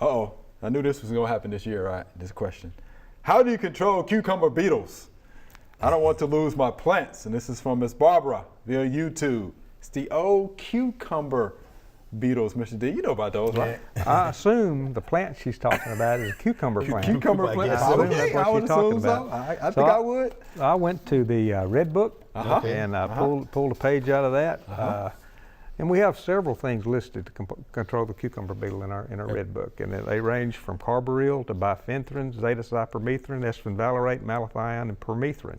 Uh-oh, I knew this was gonna happen this year, right? This question. How do you control cucumber beetles? I don't want to lose my plants. And this is from Miss Barbara via YouTube. It's the old cucumber beetles, Mr. D. You know about those, right? I assume the plant she's talking about is a cucumber plant. Cucumber plant. I assume that's what I would she's talking assume so. about. I think I would. I went to the Red Book and pulled a page out of that. And we have several things listed to control the cucumber beetle in our Red Book. And they range from carbaryl to bifenthrin, zeta-cypermethrin, esfenvalerate, malathion, and permethrin.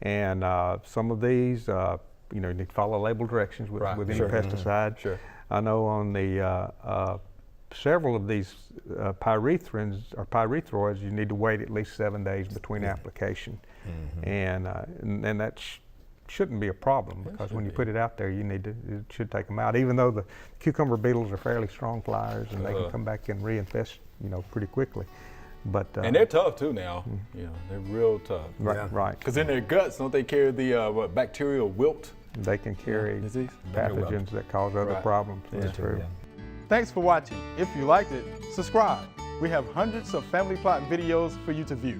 And some of these, you need to follow label directions with any pesticide. Sure. I know on the several of these pyrethrins or pyrethroids, you need to wait at least 7 days between application, and that shouldn't be a problem because when you put it out there, it should take them out. Even though the cucumber beetles are fairly strong flyers and they can come back and reinfest, pretty quickly. But and they're tough too now. They're real tough. Right. Because in their guts, don't they carry the bacterial wilt? They can carry disease, pathogens that cause other problems. That's true. Thanks for watching. If you liked it, subscribe. We have hundreds of family plot videos for you to view.